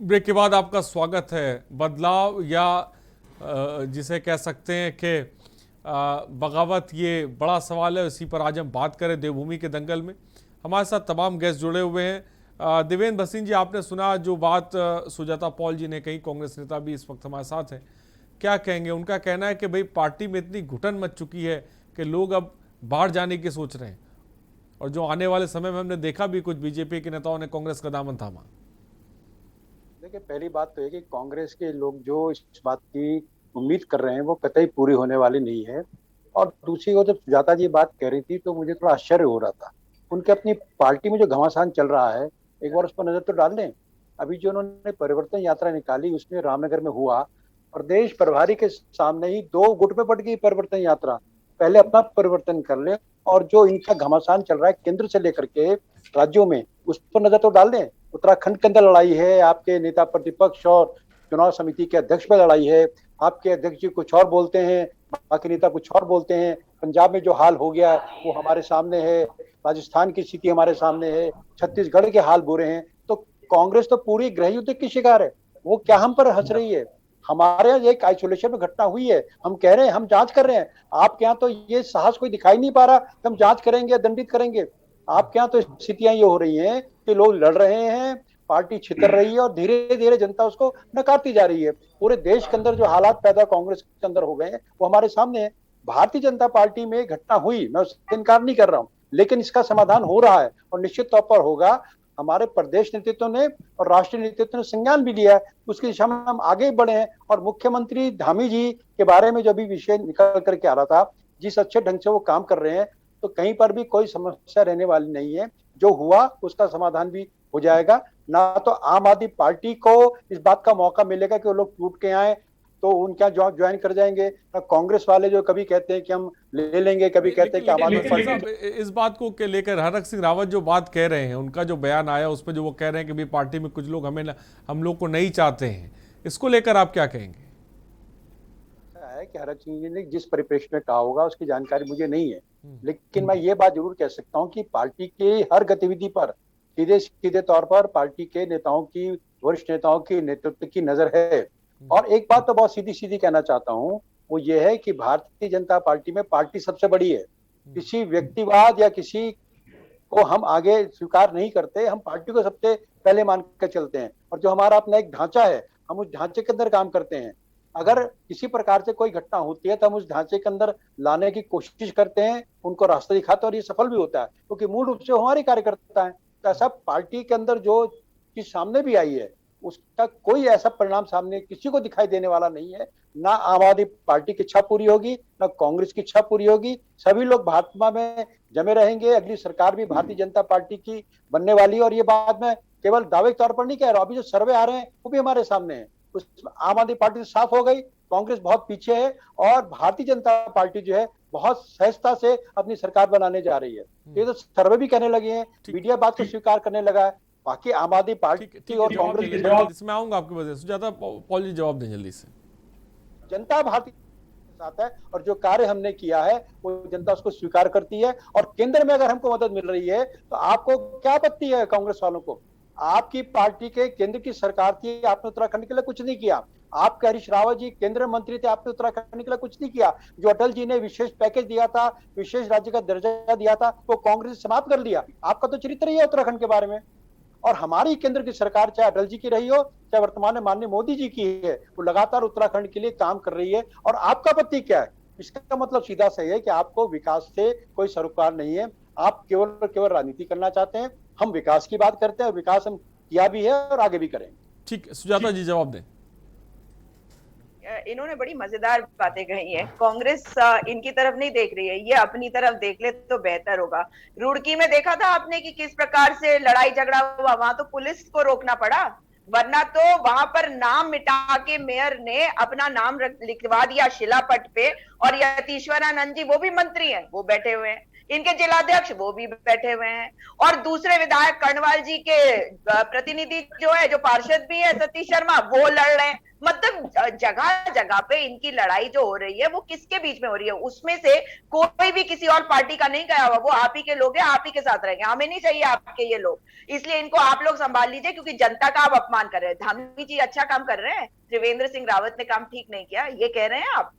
Break के बाद आपका स्वागत है। बदलाव या जिसे कह सकते हैं कि बगावत, ये बड़ा सवाल है। इसी पर आज हम बात करें देवभूमि के दंगल में। हमारे साथ तमाम गेस्ट जुड़े हुए हैं। देवेंद्र भसीन जी, आपने सुना जो बात सुजाता पॉल जी ने कही, कांग्रेस नेता भी इस वक्त हमारे साथ हैं। क्या कहेंगे? उनका कहना है कि भाई पार्टी में इतनी घुटन मच चुकी है कि लोग अब बाहर जाने की सोच रहे हैं, और जो आने वाले समय में हमने देखा भी कुछ बीजेपी के नेताओं ने कांग्रेस का दामन थामा। देखिए, पहली बात तो है कि कांग्रेस के लोग जो इस बात की उम्मीद कर रहे हैं वो कतई पूरी होने वाली नहीं है। और दूसरी ओर जब सुजाता जी बात कह रही थी तो मुझे थोड़ा आश्चर्य हो रहा था। उनके अपनी पार्टी में जो घमासान चल रहा है, एक बार उस पर नजर तो डाल लें। अभी जो उन्होंने परिवर्तन यात्रा निकाली उसमें रामनगर में हुआ, प्रदेश प्रभारी के सामने ही दो गुट में पड़ गई परिवर्तन यात्रा। पहले अपना परिवर्तन कर ले, और जो इनका घमासान चल रहा है केंद्र से लेकर के राज्यों में, उस पर नजर तो डाल दें। उत्तराखंड के अंदर लड़ाई है, आपके नेता प्रतिपक्ष और चुनाव समिति के अध्यक्ष में लड़ाई है। आपके अध्यक्ष जी कुछ और बोलते हैं, बाकी नेता कुछ और बोलते हैं। पंजाब में जो हाल हो गया वो हमारे सामने है, राजस्थान की स्थिति हमारे सामने है, छत्तीसगढ़ के हाल बुरे हैं। तो कांग्रेस तो पूरी गृह युद्ध की शिकार है। वो क्या हम पर हंस रही है? हमारे यहाँ एक आइसोलेशन में घटना हुई है, हम कह रहे हैं, हम जांच कर रहे हैं। आपके यहाँ तो ये साहस कोई दिखाई नहीं पा रहा कि हम जांच करेंगे, दंडित करेंगे। आपके यहाँ तो स्थितियां ये हो रही हैं कि लोग लड़ रहे हैं, पार्टी छितर रही है और धीरे धीरे जनता उसको नकारती जा रही है। पूरे देश के अंदर जो हालात पैदा कांग्रेस के अंदर हो गए हैं वो हमारे सामने है। भारतीय जनता पार्टी में घटना हुई, मैं उससे इनकार नहीं कर रहा हूँ, लेकिन इसका समाधान हो रहा है और निश्चित तौर पर होगा। हमारे प्रदेश नेतृत्व ने और राष्ट्रीय नेतृत्व ने संज्ञान भी लिया है, उसकी दिशा में हम आगे बढ़े हैं। और मुख्यमंत्री धामी जी के बारे में जो भी विषय निकल करके आ रहा था, जिस अच्छे ढंग से वो काम कर रहे हैं, तो कहीं पर भी कोई समस्या रहने वाली नहीं है। जो हुआ उसका समाधान भी हो जाएगा। ना तो आम आदमी पार्टी को इस बात का मौका मिलेगा कि वो लोग टूट के आए तो उनके यहाँ ज्वाइन कर जाएंगे, ना कांग्रेस वाले जो कभी कहते हैं कि हम ले लेंगे, कभी कहते हैं कि आम आदमी पार्टी। इस बात को लेकर हरक सिंह रावत जो बात कह रहे हैं, उनका जो बयान आया उसमें जो वो कह रहे हैं कि भाई पार्टी में कुछ लोग हम लोग को नहीं चाहते हैं, इसको लेकर आप क्या कहेंगे? है कि हरक सिंह जी ने जिस परिप्रेक्ष्य में कहा होगा उसकी जानकारी मुझे नहीं है, लेकिन मैं ये बात जरूर कह सकता हूँ कि पार्टी के हर गतिविधि पर सीधे सीधे तौर पर पार्टी के नेताओं की, वरिष्ठ नेताओं की नेतृत्व की नजर है। और एक बात तो बहुत सीधी सीधी कहना चाहता हूँ, वो ये है कि भारतीय जनता पार्टी में पार्टी सबसे बड़ी है। किसी व्यक्तिवाद या किसी को हम आगे स्वीकार नहीं करते, हम पार्टी को सबसे पहले मान कर चलते हैं। और जो हमारा अपना एक ढांचा है, हम उस ढांचे के अंदर काम करते हैं। अगर किसी प्रकार से कोई घटना होती है तो हम उस ढांचे के अंदर लाने की कोशिश करते हैं, उनको रास्ता दिखाते हैं, और ये सफल भी होता है क्योंकि मूल रूप से हमारे कार्यकर्ता है। तो ऐसा पार्टी के अंदर जो चीज सामने भी आई है उसका कोई ऐसा परिणाम सामने किसी को दिखाई देने वाला नहीं है। ना आम आदमी पार्टी की इच्छा पूरी होगी, ना कांग्रेस की इच्छा पूरी होगी। सभी लोग भाजपा में जमे रहेंगे। अगली सरकार भी भारतीय जनता पार्टी की बनने वाली है। और ये बात मैं केवल दावे के तौर पर नहीं कह रहा, अभी जो सर्वे आ रहे हैं वो भी हमारे सामने है। उसमें आम आदमी पार्टी साफ हो गई, कांग्रेस बहुत पीछे है, और भारतीय जनता पार्टी जो है बहुत सहजता से अपनी सरकार बनाने जा रही है। ये तो सर्वे भी कहने लगे हैं, मीडिया बात को स्वीकार करने लगा है। बाकी आम आदमी पार्टी और कांग्रेस, इसमें आऊंगा आपकी वजह से। सुजाता पॉल जी जवाब दें जल्दी से। जनता भारतीय साथ है और जो कार्य हमने किया है वो जनता उसको स्वीकार करती है। और केंद्र में अगर हमको मदद मिल रही है तो आपको क्या आपत्ति है? कांग्रेस वालों को, आपकी पार्टी के केंद्र की सरकार थी, आपने उत्तराखंड के लिए कुछ नहीं किया। आपके हरीश रावत जी केंद्र मंत्री थे, आपने उत्तराखंड के लिए कुछ नहीं किया। जो अटल जी ने विशेष पैकेज दिया था, विशेष राज्य का दर्जा दिया था, वो कांग्रेस ने समाप्त कर लिया। आपका तो चरित्र ही है उत्तराखंड के बारे में। और हमारी केंद्र की सरकार, चाहे अटल जी की रही हो चाहे वर्तमान में माननीय मोदी जी की है, वो लगातार उत्तराखंड के लिए काम कर रही है। और आपका आपत्ति क्या है? इसका मतलब सीधा सही है कि आपको विकास से कोई सरोकार नहीं है। आप केवल केवल राजनीति करना चाहते हैं। हम विकास की बात करते हैं और विकास हम किया भी है और आगे भी करेंगे। ठीक, सुजाता जी जवाब दें। इन्होंने बड़ी मजेदार बातें कही हैं। कांग्रेस इनकी तरफ नहीं देख रही है, ये अपनी तरफ देख ले तो बेहतर होगा। रुड़की में देखा था आपने कि किस प्रकार से लड़ाई झगड़ा हुआ, वहां तो पुलिस को रोकना पड़ा, वरना तो वहां पर नाम मिटा के मेयर ने अपना नाम लिखवा दिया शिलापट पे। और यतीश्वरानंद जी वो भी मंत्री हैं, वो बैठे हुए हैं। इनके जिलाध्यक्ष वो भी बैठे हुए हैं, और दूसरे विधायक कर्णवाल जी के प्रतिनिधि जो है, जो पार्षद भी है सतीश शर्मा, वो लड़ रहे हैं। मतलब जगह जगह पे इनकी लड़ाई जो हो रही है वो किसके बीच में हो रही है? उसमें से कोई भी किसी और पार्टी का नहीं गया हुआ, वो आप ही के लोग हैं, आप ही के साथ रहेंगे। हमें नहीं चाहिए आपके ये लोग, इसलिए इनको आप लोग संभाल लीजिए, क्योंकि जनता का आप अपमान कर रहे हैं। धामी जी अच्छा काम कर रहे हैं, त्रिवेंद्र सिंह रावत ने काम ठीक नहीं किया, ये कह रहे हैं आप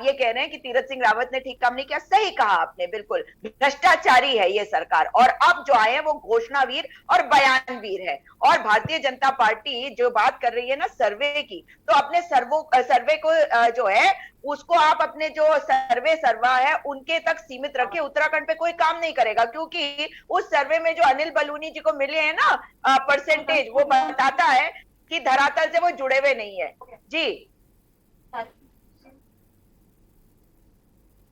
ये कह रहे हैं कि तीरथ सिंह रावत ने ठीक काम नहीं किया। सही कहा आपने, बिल्कुल भ्रष्टाचारी है ये सरकार। और अब जो आए हैं वो घोषणावीर और बयानवीर है। और भारतीय जनता पार्टी जो बात कर रही है ना सर्वे की, तो अपने सर्वे को जो है उसको आप अपने जो सर्वा है उनके तक सीमित रखे। उत्तराखंड पे कोई काम नहीं करेगा, क्योंकि उस सर्वे में जो अनिल बलूनी जी को मिले हैं ना परसेंटेज, वो बताता है कि धरातल से वो जुड़े हुए नहीं है। जी,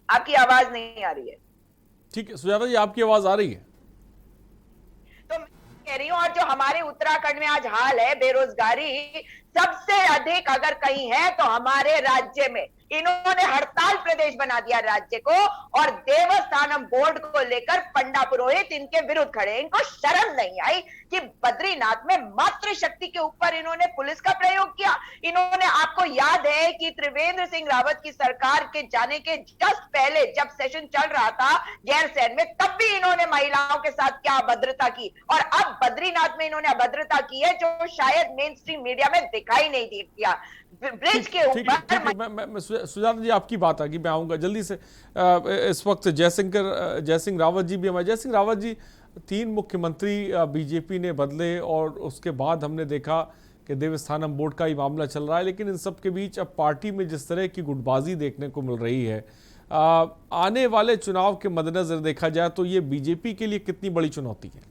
आपकी आवाज नहीं आ रही है। ठीक है सुजाता जी, आपकी आवाज आ रही है। तो मैं कह रही हूँ, और जो हमारे उत्तराखंड में आज हाल है बेरोजगारी, सबसे अधिक अगर कहीं है तो हमारे राज्य में। इन्होंने हड़ताल प्रदेश बना दिया राज्य को, और देवस्थानम बोर्ड को लेकर पंडा पुरोहित इनके विरुद्ध खड़े। इनको शर्म नहीं आई कि बद्रीनाथ में मातृशक्ति के ऊपर इन्होंने पुलिस का प्रयोग किया। इन्होंने, आपको याद है कि त्रिवेंद्र सिंह रावत की सरकार के जाने के जस्ट पहले जब सेशन चल रहा था गैरसैंण में, तब भी इन्होंने महिलाओं के साथ क्या अभद्रता की, और अब बद्रीनाथ में इन्होंने अभद्रता की है जो शायद मेन स्ट्रीम मीडिया में दिखाई नहीं दिया। ब्रिज के ऊपर सुजाता जी आपकी बात आ गई, मैं आऊंगा जल्दी से। इस वक्त जय सिंह रावत जी भी हमारे। जय सिंह रावत जी, 3 मुख्यमंत्री बीजेपी ने बदले, और उसके बाद हमने देखा कि देवस्थानम बोर्ड का ही मामला चल रहा है, लेकिन इन सब के बीच अब पार्टी में जिस तरह की गुटबाजी देखने को मिल रही है, आने वाले चुनाव के मद्देनजर देखा जाए तो ये बीजेपी के लिए कितनी बड़ी चुनौती है?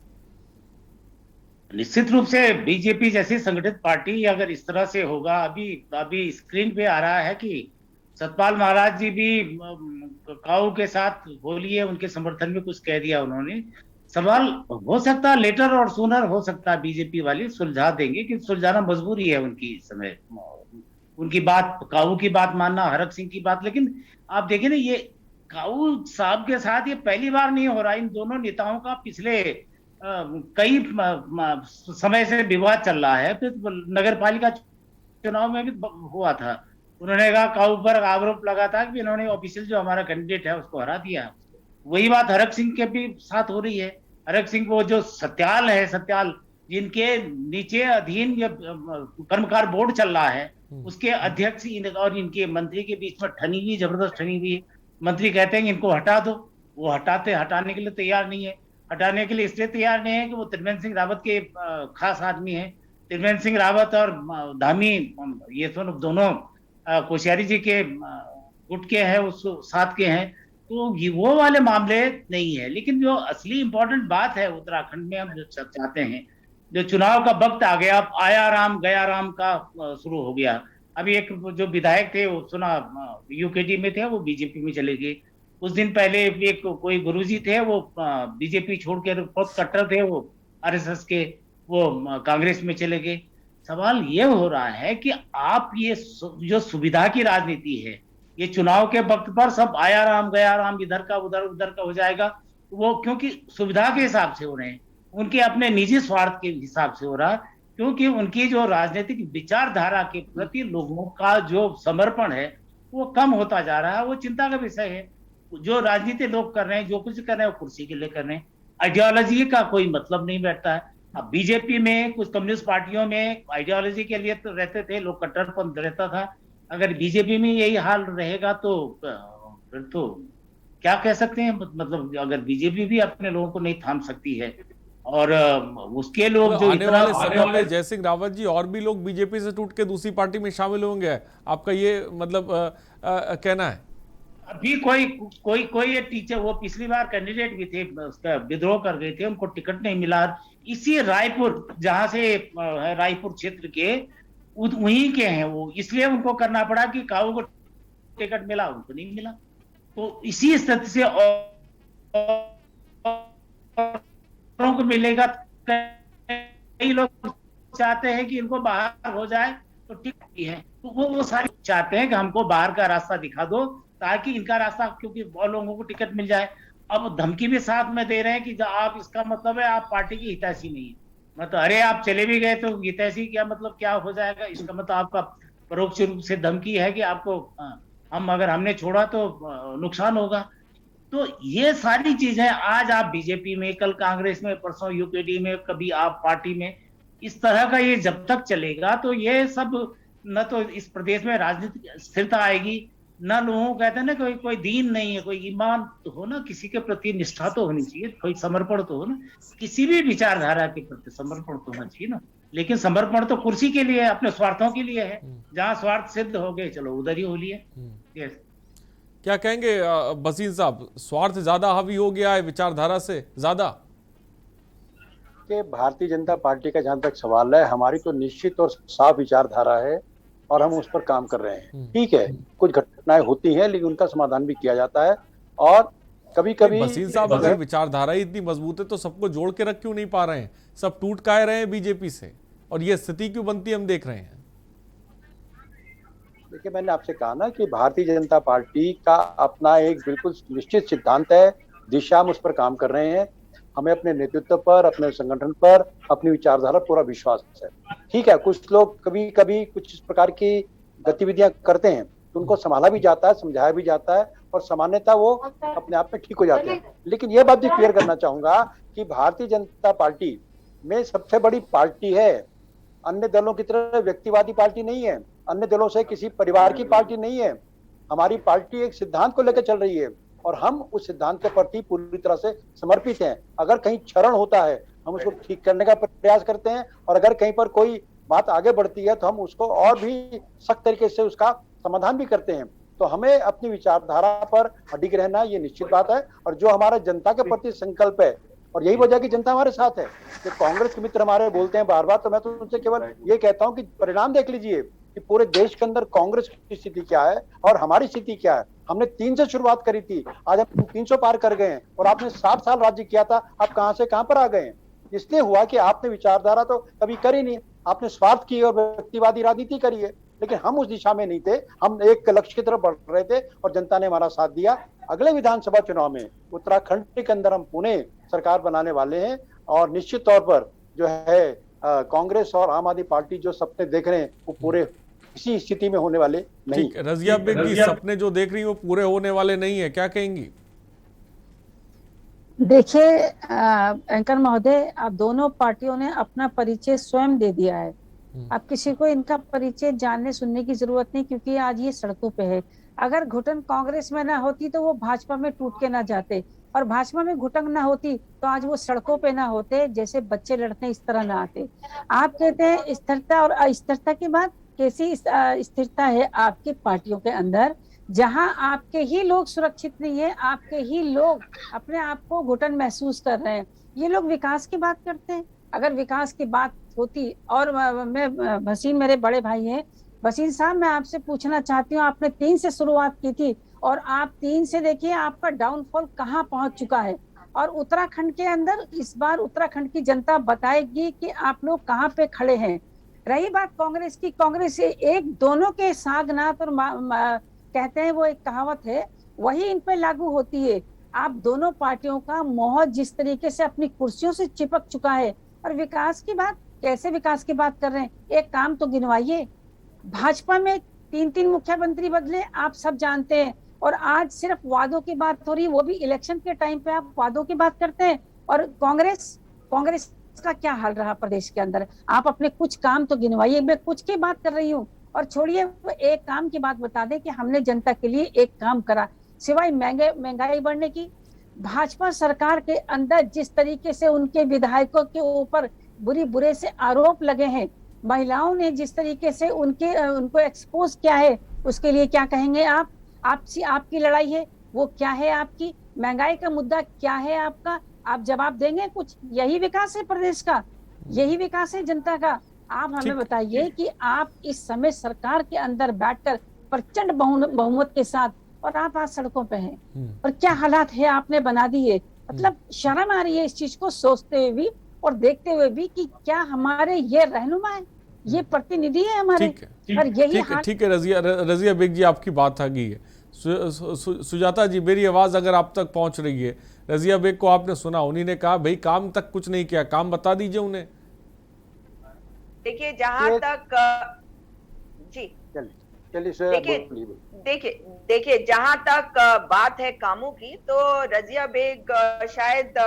निश्चित रूप से बीजेपी जैसी संगठित पार्टी अगर इस तरह से होगा, अभी स्क्रीन पे आ रहा है कि सतपाल महाराज जी भी काऊ के साथ होली है, उनके समर्थन में कुछ कह दिया उन्होंने। सवाल हो सकता है लेटर और सूनर हो सकता है बीजेपी वाले सुलझा देंगे, कि सुलझाना मजबूरी है उनकी इस समय। उनकी बात, काऊ की बात मानना, हरक सिंह की बात। लेकिन आप देखिए ना, ये काऊ साहब के साथ ये पहली बार नहीं हो रहा। इन दोनों नेताओं का पिछले कई समय से विवाद चल रहा है। फिर नगर पालिका चुनाव में भी हुआ था, उन्होंने कहा, काऊ पर आरोप लगा था कि इन्होंने ऑफिशियल जो हमारा कैंडिडेट है उसको हरा दिया। वही बात हरक सिंह के भी साथ हो रही है। हरक सिंह को जो सत्याल जिनके नीचे अधीन ये कर्मकार बोर्ड चल रहा है, उसके अध्यक्ष और इनके मंत्री के बीच में जबरदस्त ठनी हुई। मंत्री कहते हैं कि इनको हटा दो, वो हटाने के लिए तैयार नहीं है। हटाने के लिए इसलिए तैयार नहीं है कि वो त्रिवेंद्र सिंह रावत के खास आदमी हैं। त्रिवेंद्र सिंह रावत और धामी ये दोनों कोश्यारी जी के गुट के हैं, उस साथ के हैं, तो ये वो वाले मामले नहीं है। लेकिन जो असली इंपॉर्टेंट बात है उत्तराखंड में, हम जो चाहते हैं, जो चुनाव का वक्त आ गया, अब आया राम गया राम का शुरू हो गया। अभी एक जो विधायक थे वो सुना यूकेडी में थे, वो बीजेपी में चले गए। उस दिन पहले एक कोई गुरुजी थे, वो बीजेपी छोड़ के बहुत कट्टर थे, वो आरएसएस के, वो कांग्रेस में चले गए। सवाल ये हो रहा है कि आप ये जो सुविधा की राजनीति है, ये चुनाव के वक्त पर सब आया राम गया राम, इधर का उधर का हो जाएगा, वो क्योंकि सुविधा के हिसाब से हो रहे हैं, उनके अपने निजी स्वार्थ के हिसाब से हो रहा है। क्योंकि उनकी जो राजनीतिक विचारधारा के प्रति लोगों का जो समर्पण है वो कम होता जा रहा है। वो चिंता का विषय है। जो राजनीति लोग कर रहे हैं, जो कुछ कर रहे हैं, वो कुर्सी के लिए कर रहे हैं। आइडियोलॉजी का कोई मतलब नहीं बैठता है। अब बीजेपी में, कुछ कम्युनिस्ट पार्टियों में आइडियोलॉजी के लिए तो रहते थे लोग, कट्टरपंथ रहता था। अगर बीजेपी में यही हाल रहेगा तो फिर तो क्या कह सकते हैं। मतलब अगर बीजेपी भी अपने लोगों को नहीं थाम सकती है, और उसके लोग जो आने वाले समय में जय सिंह रावत जी और भी लोग बीजेपी से टूट के दूसरी पार्टी में शामिल होंगे, आपका ये मतलब कहना है? अभी कोई ये टीचर, वो पिछली बार कैंडिडेट भी थे, उसका विद्रोह कर गए थे, उनको टिकट नहीं मिला। इसी रायपुर, जहां से रायपुर क्षेत्र के वहीं के हैं वो, इसलिए उनको करना पड़ा कि काऊ को टिकट मिला, उनको नहीं मिला। तो इसी स्थिति से को मिलेगा। कई लोग चाहते हैं कि इनको बाहर हो जाए तो ठीक है, तो वो सारे चाहते हैं कि हमको बाहर का रास्ता दिखा दो ताकि इनका रास्ता, क्योंकि बहुत लोगों को टिकट मिल जाए। अब धमकी भी साथ में दे रहे हैं कि आप, इसका मतलब है आप पार्टी की हितैषी नहीं है। मतलब अरे आप चले भी गए तो हितैषी क्या मतलब क्या हो जाएगा, इसका मतलब आपका परोक्ष रूप से धमकी है कि आपको हम अगर हमने छोड़ा तो नुकसान होगा। तो ये सारी चीजें आज आप बीजेपी में, कल कांग्रेस में, परसों यूपीडी में, कभी आप पार्टी में, इस तरह का ये जब तक चलेगा तो ये सब, न तो इस प्रदेश में राजनीतिक स्थिरता आएगी, न लोगों को, कहते हैं ना, कोई कोई दीन नहीं है, कोई ईमान तो हो ना, किसी के प्रति निष्ठा तो होनी चाहिए, कोई समर्पण तो हो ना, किसी भी विचारधारा के प्रति समर्पण तो होना चाहिए ना। लेकिन समर्पण तो कुर्सी के लिए, अपने स्वार्थों के लिए है, जहां स्वार्थ सिद्ध हो गए चलो उधर ही हो लिए। यस, क्या कहेंगे बसीर साहब, स्वार्थ ज्यादा हावी हो गया है विचारधारा से ज्यादा? कि भारतीय जनता पार्टी का जहां तक सवाल है, हमारी तो निश्चित और साफ विचारधारा है और हम उस पर काम कर रहे हैं। ठीक है, कुछ घटनाएं होती हैं लेकिन उनका समाधान भी किया जाता है। और कभी कभी बसीर साहब, अगर विचारधारा ही इतनी मजबूत है तो सबको जोड़ के रख क्यों नहीं पा रहे हैं? सब टूट काहे रहे हैं बीजेपी से, और ये स्थिति क्यों बनती हम देख रहे हैं? देखिए, मैंने आपसे कहा ना कि भारतीय जनता पार्टी का अपना एक बिल्कुल निश्चित सिद्धांत है, दिशा हम उस पर काम कर रहे हैं। हमें अपने नेतृत्व पर, अपने संगठन पर, अपनी विचारधारा पूरा विश्वास है। ठीक है, कुछ लोग कभी कभी कुछ इस प्रकार की गतिविधियां करते हैं तो उनको संभाला भी जाता है, समझाया भी जाता है और सामान्यतः वो अपने आप में ठीक हो जाते हैं। लेकिन ये बात भी क्लियर करना चाहूंगा कि भारतीय जनता पार्टी में सबसे बड़ी पार्टी है, अन्य दलों की तरह व्यक्तिवादी पार्टी नहीं है, अन्य दलों से किसी परिवार की पार्टी नहीं है। हमारी पार्टी एक सिद्धांत को लेकर चल रही है और हम उस सिद्धांत के प्रति पूरी तरह से समर्पित हैं। अगर कहीं क्षरण होता है हम उसको ठीक करने का प्रयास करते हैं, और अगर कहीं पर कोई बात आगे बढ़ती है तो हम उसको और भी सख्त तरीके से उसका समाधान भी करते हैं। तो हमें अपनी विचारधारा पर अडिग रहना, ये निश्चित बात है। और जो हमारा जनता के प्रति संकल्प है, और यही वजह कि जनता हमारे साथ है। कि कांग्रेस के मित्र हमारे बोलते हैं बार बार, तो मैं तो उनसे केवल ये कहता हूं कि परिणाम देख लीजिए कि पूरे देश के अंदर कांग्रेस की स्थिति क्या है और हमारी स्थिति क्या है। हमने 3 से शुरुआत करी थी, आज हम 300 पार कर गए हैं। और आपने 60 साल राज्य किया था, आप कहां से कहां पर आ गए हैं? इसलिए हुआ कि आपने विचारधारा तो कभी करी नहीं, आपने स्वार्थ की और व्यक्तिवादी राजनीति करी है। लेकिन हम उस दिशा में नहीं थे, हम एक लक्ष्य की तरफ बढ़ रहे थे और जनता ने हमारा साथ दिया। अगले विधानसभा चुनाव में उत्तराखंड के अंदर हम पुणे सरकार बनाने वाले हैं और निश्चित तौर पर जो है कांग्रेस और आम आदमी पार्टी जो सपने देख रहे हैं वो पूरे इसी स्थिति में होने वाले नहीं। ठीक, रजिया बेग जी, सपने जो देख रही हैं वो पूरे होने वाले नहीं है, क्या कहेंगी? देखिए एंकर महोदय, आप दोनों पार्टियों ने अपना परिचय स्वयं दे दिया है। अब किसी को इनका परिचय जानने सुनने की जरूरत नहीं, क्योंकि आज ये सड़कों पे है। अगर घुटन कांग्रेस में ना होती तो वो भाजपा में टूट के ना जाते, और भाजपा में घुटन ना होती तो आज वो सड़कों पे ना होते, जैसे बच्चे लड़ते इस तरह ना आते। आप कहते हैं स्थिरता और अस्थिरता की बात, कैसी स्थिरता है आपकी पार्टियों के अंदर, जहां आपके ही लोग सुरक्षित नहीं है, आपके ही लोग अपने आप को घुटन महसूस कर रहे हैं। ये लोग विकास की बात करते हैं। अगर विकास की बात होती, और मैं भसीन मेरे बड़े भाई हैं, भसीन साहब मैं आपसे पूछना चाहती हूँ, आपने 3 से शुरुआत की थी और आप 3 से देखिए आपका डाउनफॉल कहाँ पहुंच चुका है। और उत्तराखंड के अंदर इस बार उत्तराखंड की जनता बताएगी कि आप लोग कहाँ पे खड़े हैं। रही बात कांग्रेस की, कांग्रेस एक दोनों के सागनाथ और कहते हैं वो एक कहावत है, वही इन पे लागू होती है। आप दोनों पार्टियों का मोह जिस तरीके से अपनी कुर्सियों से चिपक चुका है। और विकास की बात, कैसे विकास की बात कर रहे हैं? एक काम तो गिनवाइए। भाजपा में 3 मुख्यमंत्री बदले, आप सब जानते हैं, और आज सिर्फ वादों की बात हो रही, वो भी इलेक्शन के टाइम पे आप वादों की बात करते हैं। और कांग्रेस का क्या हाल रहा प्रदेश के अंदर? आप अपने कुछ काम तो गिनवाइए। मैं कुछ की बात कर रही हूँ, और छोड़िए एक काम की बात बता दें कि हमने जनता के लिए एक काम करा, सिवाय महंगाई बढ़ने की। भाजपा सरकार के अंदर जिस तरीके से उनके विधायकों के ऊपर बुरे से आरोप लगे हैं, महिलाओं ने जिस तरीके से उनको एक्सपोज किया है, उसके लिए क्या कहेंगे आप? आपकी लड़ाई है वो क्या है? आपकी महंगाई का मुद्दा क्या है आपका? आप जवाब देंगे कुछ? यही विकास है प्रदेश का, यही विकास है जनता का। आप हमें बताइए कि आप इस समय सरकार के अंदर बैठकर प्रचंड बहुमत के साथ, और आप आज सड़कों पे हैं, और क्या हालात है आपने बना दिए। मतलब शर्म आ रही है इस चीज को सोचते हुए भी और देखते हुए भी कि क्या हमारे ये रहनुमा है, ये प्रतिनिधि है हमारे। ठीक है रजिया बेग जी, आपकी बात आ गई है। सुजाता जी, मेरी आवाज़ अगर आप तक पहुंच रही है, रजिया बेग को आपने सुना, उन्हीं ने कहा भाई काम तक कुछ नहीं किया, काम बता दीजिए उन्हें। देखिए जहां तक जी चलिए सर, देखिए देखिए जहां तक बात है कामों की, तो रजिया बेग शायद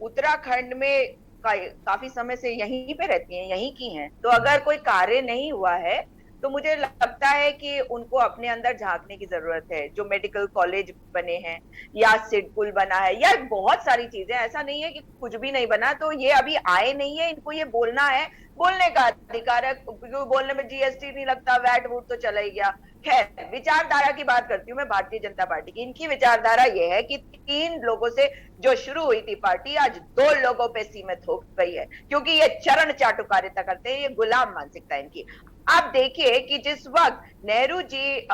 उत्तराखंड में काफी समय से यहीं पे रहती हैं, यहीं की हैं। तो अगर कोई कार्य नहीं हुआ है तो मुझे लगता है कि उनको अपने अंदर झांकने की जरूरत है। जो मेडिकल कॉलेज बने हैं या सिडकुल बना है या बहुत सारी चीजें, ऐसा नहीं है कि कुछ भी नहीं बना। तो ये अभी आए नहीं है, इनको ये बोलना है, बोलने का अधिकार है, क्योंकि बोलने में जीएसटी नहीं लगता, वैट वूट तो चला ही गया। खैर, विचारधारा की बात करती हूँ मैं भारतीय जनता पार्टी की। इनकी विचारधारा यह है कि 3 लोगों से जो शुरू हुई थी पार्टी, आज 2 लोगों पे सीमित हो गई है, क्योंकि ये चरण चाटुकारिता करते हैं, ये गुलाम मानसिकता है इनकी। आप देखिए कि जिस वक्त नेहरू जी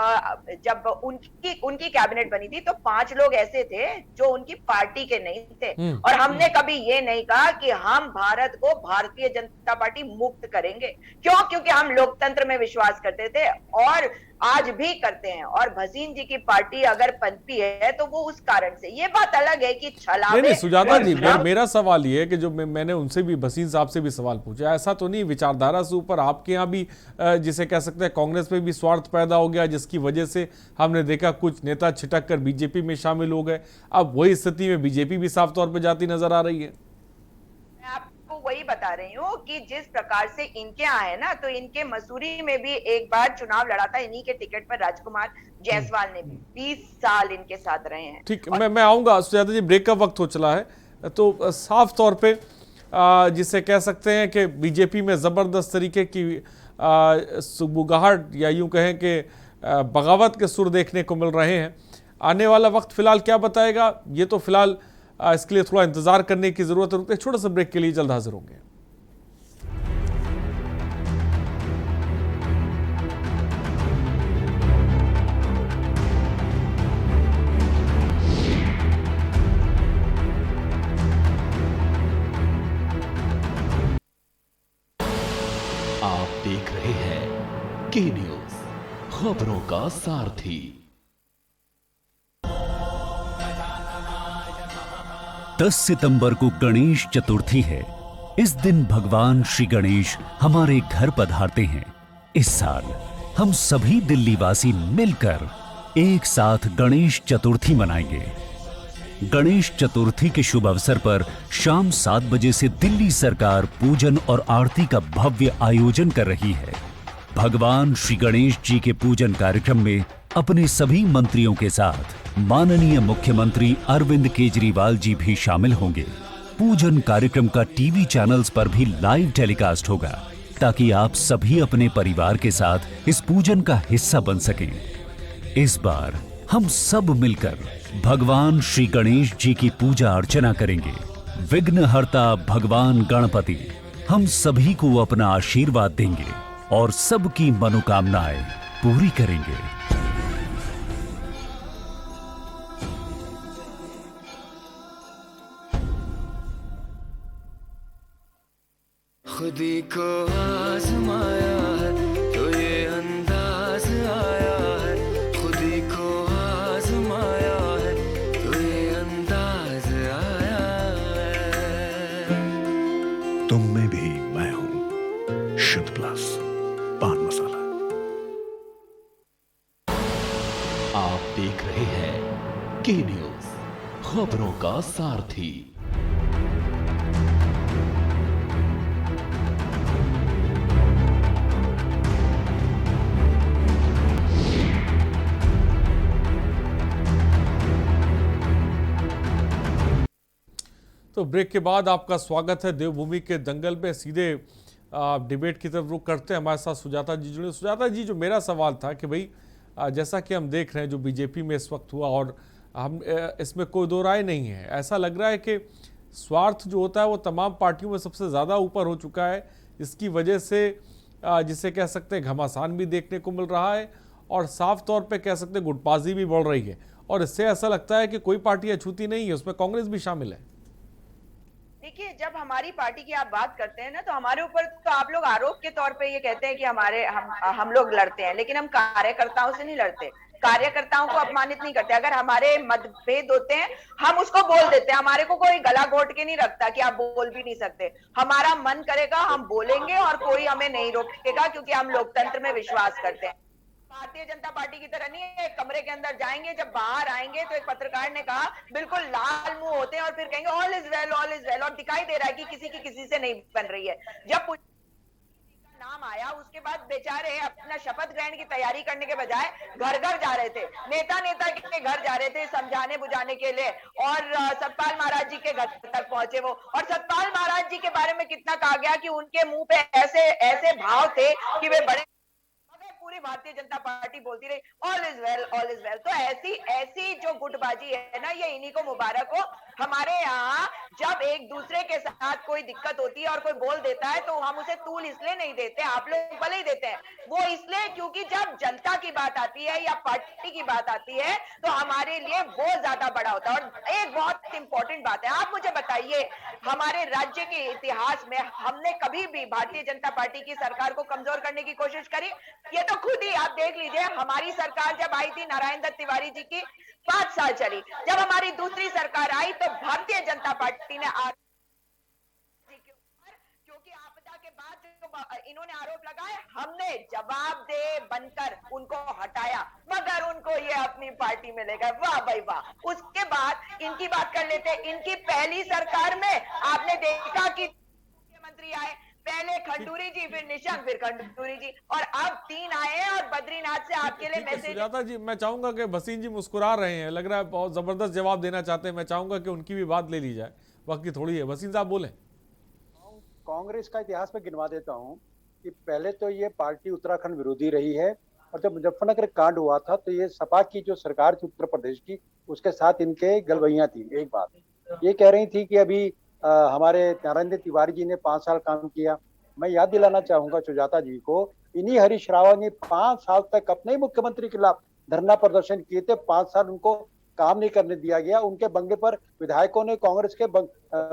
जब उनकी कैबिनेट बनी थी, तो 5 लोग ऐसे थे जो उनकी पार्टी के नहीं थे, और हमने कभी ये नहीं कहा कि हम भारत को भारतीय जनता पार्टी मुक्त करेंगे। क्यों? क्योंकि हम लोकतंत्र में विश्वास करते थे और आज भी करते हैं। और भसीन जी की पार्टी अगर पनपी है तो वो उस कारण से। ये बात अलग है कि छलावे। नहीं सुजाता जी, मेरा सवाल ये है कि जो मैंने उनसे भी, भसीन साहब से भी सवाल पूछा, ऐसा तो नहीं विचारधारा से ऊपर आपके यहाँ भी जिसे कह सकते हैं कांग्रेस में भी स्वार्थ पैदा हो गया, जिसकी वजह से हमने देखा कुछ नेता छिटक कर बीजेपी में शामिल हो गए। अब वही स्थिति में बीजेपी भी साफ तौर पर जाती नजर आ रही है। मैं आपको वही बता रही हूँ कि जिस प्रकार से इनके यहाँ है ना, तो इनके मसूरी में भी एक बार चुनाव लड़ा था इन्हीं के टिकट पर राजकुमार जायसवाल ने भी। 20 साल इनके साथ रहे हैं। ठीक, मैं आऊंगा सुजाता जी, ब्रेक का वक्त हो चला है। तो साफ तौर पे जिसे कह सकते हैं कि बीजेपी में जबरदस्त तरीके की सुगबुगाहट या यूं कहें कि बगावत के सुर देखने को मिल रहे हैं। आने वाला वक्त फिलहाल क्या बताएगा, ये तो फिलहाल इसके लिए थोड़ा इंतजार करने की जरूरत है। रुकते छोटे से ब्रेक के लिए, जल्द हाजिर होंगे। आप देख रहे हैं के न्यूज, खबरों का सारथी। 10 सितंबर को गणेश चतुर्थी है। इस दिन भगवान श्री गणेश हमारे घर पधारते हैं। इस साल हम सभी दिल्ली वासी मिलकर एक साथ गणेश चतुर्थी मनाएंगे। गणेश चतुर्थी के शुभ अवसर पर शाम 7 बजे से दिल्ली सरकार पूजन और आरती का भव्य आयोजन कर रही है। भगवान श्री गणेश जी के पूजन कार्यक्रम में अपने सभी मंत्रियों के साथ माननीय मुख्यमंत्री अरविंद केजरीवाल जी भी शामिल होंगे। पूजन कार्यक्रम का टीवी चैनल्स पर भी लाइव टेलीकास्ट होगा, ताकि आप सभी अपने परिवार के साथ इस पूजन का हिस्सा बन सकें। इस बार हम सब मिलकर भगवान श्री गणेश जी की पूजा अर्चना करेंगे। विघ्नहर्ता भगवान गणपति हम सभी को अपना आशीर्वाद देंगे और सबकी मनोकामनाएं पूरी करेंगे। खुदी को आजमाया है तो ये अंदाज आया है, खुदी को आजमाया है तो ये अंदाज आया है। तुम में भी मैं हूं, शुद्ध प्लस पान मसाला। आप देख रहे हैं के न्यूज, खबरों का सारथी। तो ब्रेक के बाद आपका स्वागत है देवभूमि के दंगल में। सीधे डिबेट की तरफ रुख करते हैं। हमारे साथ सुजाता जी जुड़े। सुजाता जी, जो मेरा सवाल था कि भाई जैसा कि हम देख रहे हैं जो बीजेपी में इस वक्त हुआ, और हम इसमें कोई दो राय नहीं है, ऐसा लग रहा है कि स्वार्थ जो होता है वो तमाम पार्टियों में सबसे ज़्यादा ऊपर हो चुका है। इसकी वजह से जिसे कह सकते हैं घमासान भी देखने को मिल रहा है, और साफ तौर पे कह सकते हैं गुटबाजी भी बढ़ रही है। और इससे ऐसा लगता है कि कोई पार्टी अछूती नहीं है, उसमें कांग्रेस भी शामिल है। देखिए, जब हमारी पार्टी की आप बात करते हैं ना, तो हमारे ऊपर तो आप लोग आरोप के तौर पे ये कहते हैं कि हम लोग लड़ते हैं, लेकिन हम कार्यकर्ताओं से नहीं लड़ते। कार्यकर्ताओं को अपमानित नहीं करते। अगर हमारे मतभेद होते हैं हम उसको बोल देते हैं, हमारे को कोई गला घोट के नहीं रखता कि आप बोल भी नहीं सकते। हमारा मन करेगा हम बोलेंगे और कोई हमें नहीं रोकेगा, क्योंकि हम लोकतंत्र में विश्वास करते हैं। भारतीय जनता पार्टी की तरह नहीं है, एक कमरे के अंदर जाएंगे, जब बाहर आएंगे तो एक पत्रकार ने कहा बिल्कुल लाल मुंह होते हैं और फिर कहेंगे all is well, all is well, और दिखाई दे रहा है कि किसी की किसी से नहीं बन रही है। जब नाम आया उसके बाद बेचारे अपना शपथ ग्रहण की तैयारी करने के बजाय घर घर जा रहे थे, नेता के घर जा रहे थे समझाने बुझाने के लिए, और सतपाल महाराज जी के घर तक पहुंचे वो। और सतपाल महाराज जी के बारे में कितना कहा गया कि उनके मुंह पे ऐसे ऐसे भाव थे कि वे बड़े, पूरी भारतीय जनता पार्टी बोलती रही all is well, all is well. तो ऐसी जो गुटबाजी है ना, ये इन्हीं को मुबारक हो। हमारे यहाँ जब एक दूसरे के साथ कोई दिक्कत होती है और कोई बोल देता है तो हम उसे तूल इसलिए नहीं देते, आप लोग भले ही देते हैं, वो इसलिए क्योंकि जब जनता की बात आती है या पार्टी की बात आती है तो हमारे लिए वो ज्यादा बड़ा होता है। और एक बहुत इंपॉर्टेंट बात है, आप मुझे बताइए हमारे राज्य के इतिहास में हमने कभी भी भारतीय जनता पार्टी की सरकार को कमजोर करने की कोशिश करी? ये तो खुद ही आप देख लीजिए, हमारी सरकार जब आई थी नारायण दत्त तिवारी जी की 5 साल चली, जब हमारी दूसरी सरकार आई तो भारतीय जनता पार्टी ने क्योंकि आपदा के बाद जो इन्होंने आरोप लगाए हमने जवाबदेह बनकर उनको हटाया, मगर उनको ये अपनी पार्टी में ले गए। वाह भाई वाह। उसके बाद इनकी बात कर लेते, इनकी पहली सरकार में आपने देखा कि मुख्यमंत्री आए, पहले खंडूरी जी, फिर निशंक, फिर खंडूरी जी, और अब 3 आए हैं और बद्रीनाथ से आपके लिए मैसेज। सुजाता जी, मैं चाहूंगा कि भसीन जी मुस्कुरा रहे हैं, लग रहा है बहुत जबरदस्त जवाब देना चाहते हैं। मैं चाहूंगा कि उनकी भी बात ले ली जाए, वक्त की थोड़ी है। भसीन साहब बोलें। कांग्रेस का इतिहास में गिनवा देता हूं कि पहले तो ये पार्टी उत्तराखंड विरोधी रही है, और जब मुजफ्फरनगर कांड हुआ था तो ये सपा की जो सरकार थी उत्तर प्रदेश की, उसके साथ इनके गलबैयां थी। एक बात ये कह रही थी कि अभी हमारे नारायण दत्त तिवारी जी ने 5 साल काम किया। मैं याद दिलाना चाहूंगा सुजाता जी को, इन्हीं हरीश रावत ने 5 साल तक अपने ही मुख्यमंत्री के खिलाफ धरना प्रदर्शन किए थे। 5 साल उनको काम नहीं करने दिया गया। उनके बंगले पर विधायकों ने कांग्रेस के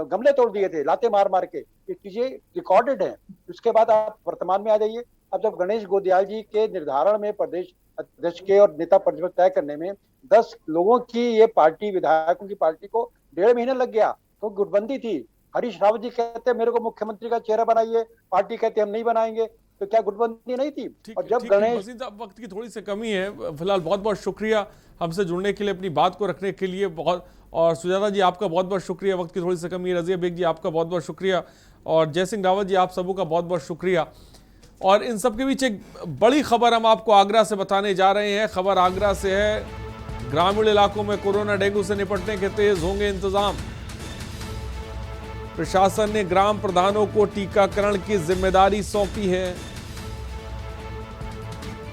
गमले तोड़ दिए थे, लाते मार मार के। ये चीजें रिकॉर्डेड है। उसके बाद आप वर्तमान में आ जाइए। अब जब गणेश गोदियाल जी के निर्धारण में प्रदेश अध्यक्ष के और नेता परिषद तय करने में 10 लोगों की ये पार्टी, विधायकों की पार्टी को 1.5 महीने लग गया, तो गुटबंदी थी। हरीश रावत जी कहते मेरे को मुख्यमंत्री का चेहरा बनाइए, पार्टी कहते हम नहीं बनाएंगे, तो क्या गुटबंदी नहीं थी? और जब गणेश, वक्त की थोड़ी सी कमी है फिलहाल। बहुत बहुत शुक्रिया हमसे जुड़ने के लिए, अपनी बात को रखने के लिए बहुत। और सुजाता जी आपका बहुत बहुत शुक्रिया, वक्त की थोड़ी सी कमी है। रजिया बेग जी आपका बहुत बहुत शुक्रिया, और जय सिंह रावत जी आप सबों का बहुत बहुत शुक्रिया। और इन सब के बीच एक बड़ी खबर हम आपको आगरा से बताने जा रहे हैं। खबर आगरा से है। ग्रामीण इलाकों में कोरोना डेंगू से निपटने के तेज होंगे इंतजाम। प्रशासन ने ग्राम प्रधानों को टीकाकरण की जिम्मेदारी सौंपी है।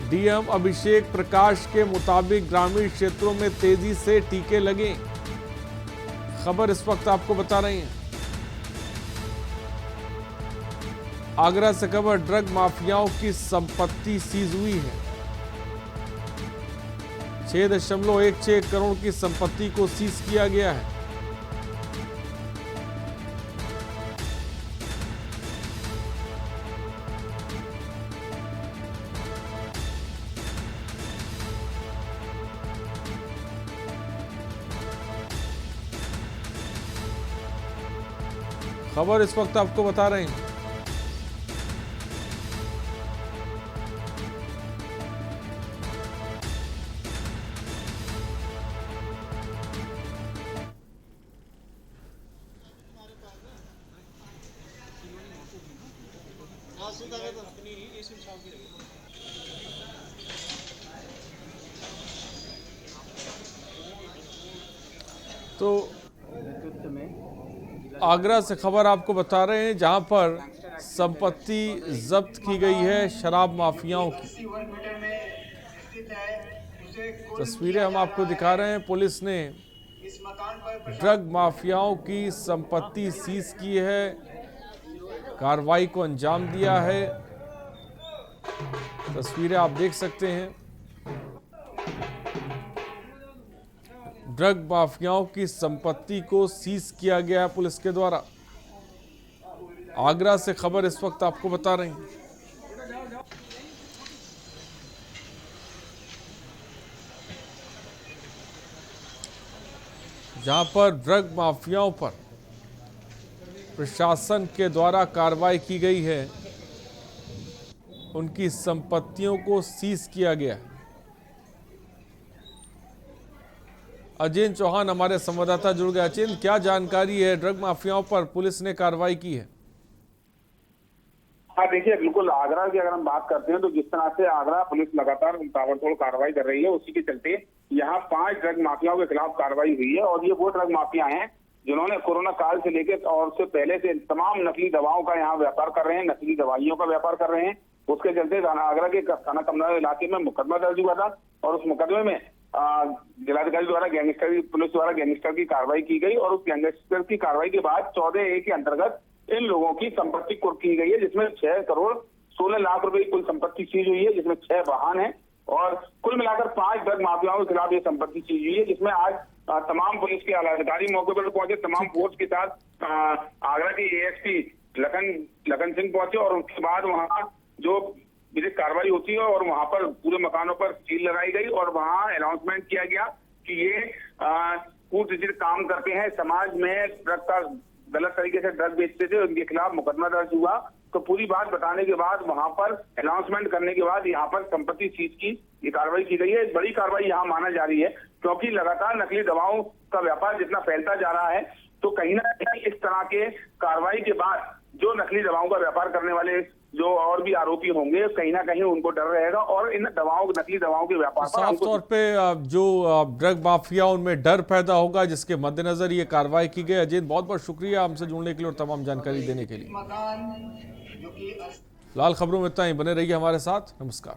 डीएम अभिषेक प्रकाश के मुताबिक ग्रामीण क्षेत्रों में तेजी से टीके लगे। खबर इस वक्त आपको बता रहे हैं। आगरा से खबर, ड्रग माफियाओं की संपत्ति सीज हुई है। 6.16 करोड़ की संपत्ति को सीज किया गया है। खबर इस वक्त आपको बता रहे हैं। तो आगरा से खबर आपको बता रहे हैं, जहां पर संपत्ति जब्त की गई है शराब माफियाओं की। तस्वीरें हम आपको दिखा रहे हैं। पुलिस ने ड्रग माफियाओं की संपत्ति सीज की है, कार्रवाई को अंजाम दिया है। तस्वीरें आप देख सकते हैं। ड्रग माफियाओं की संपत्ति को सीज किया गया पुलिस के द्वारा। आगरा से खबर इस वक्त आपको बता रहे हैं। जहां पर ड्रग माफियाओं पर प्रशासन के द्वारा कार्रवाई की गई है, उनकी संपत्तियों को सीज किया गया है। अजेंद्र चौहान हमारे संवाददाता जुड़ गए। अजेंद्र, क्या जानकारी है? ड्रग माफियाओं पर पुलिस ने कार्रवाई की है। हाँ देखिए, बिल्कुल आगरा की अगर हम बात करते हैं तो जिस तरह से आगरा पुलिस लगातार ताबड़तोड़ कार्रवाई कर रही है, उसी के चलते यहाँ 5 ड्रग माफियाओं के खिलाफ कार्रवाई हुई है। और ये वो ड्रग माफिया हैं जिन्होंने कोरोना काल से लेकर और उससे पहले से तमाम नकली दवाओं का यहाँ व्यापार कर रहे हैं, नकली दवाइयों का व्यापार कर रहे हैं। उसके चलते आगरा के थाना कमला इलाके में मुकदमा दर्ज हुआ था और उस मुकदमे में जिलाधिकारी द्वारा पुलिस द्वारा गैंगस्टर की कार्रवाई की गई और उस गैंगस्टर की कार्रवाई के बाद 14A के अंतर्गत इन लोगों की संपत्ति कुर्क की गई है, जिसमें 6 करोड़ 16 लाख रुपए की कुल संपत्ति सीज हुई है, जिसमें 6 वाहन है और कुल मिलाकर 5 ड्रग माफियाओं के खिलाफ ये संपत्ति सीज हुई है। जिसमें आज तमाम पुलिस के आला अधिकारी मौके पर पहुंचे, तमाम फोर्स के साथ आगरा के ASP लखन सिंह पहुंचे और उसके बाद वहाँ जो विधिक कार्रवाई होती है और वहां पर पूरे मकानों पर सील लगाई गई और वहां अनाउंसमेंट किया गया कि ये कूटनीतिक काम करते हैं, समाज में ड्रग का गलत तरीके से ड्रग बेचते थे, उनके खिलाफ मुकदमा दर्ज हुआ। तो पूरी बात बताने के बाद वहां पर अनाउंसमेंट करने के बाद यहाँ पर संपत्ति सीज की ये कार्रवाई की गई है। बड़ी कार्रवाई यहाँ माना जा रही है क्योंकि लगातार नकली दवाओं का व्यापार जितना फैलता जा रहा है, तो कहीं ना कहीं इस तरह के कार्रवाई के बाद जो नकली दवाओं का व्यापार करने वाले जो और भी आरोपी होंगे, कहीं ना कहीं उनको डर रहेगा और इन नकली दवाओं के व्यापार पर साफ तौर पे जो ड्रग माफिया उनमें डर पैदा होगा, जिसके मद्देनजर ये कार्रवाई की गई। अजय, बहुत बहुत शुक्रिया हमसे जुड़ने के लिए और तमाम जानकारी देने के लिए। फिलहाल खबरों में इतना ही, बने रहिए हमारे साथ। नमस्कार।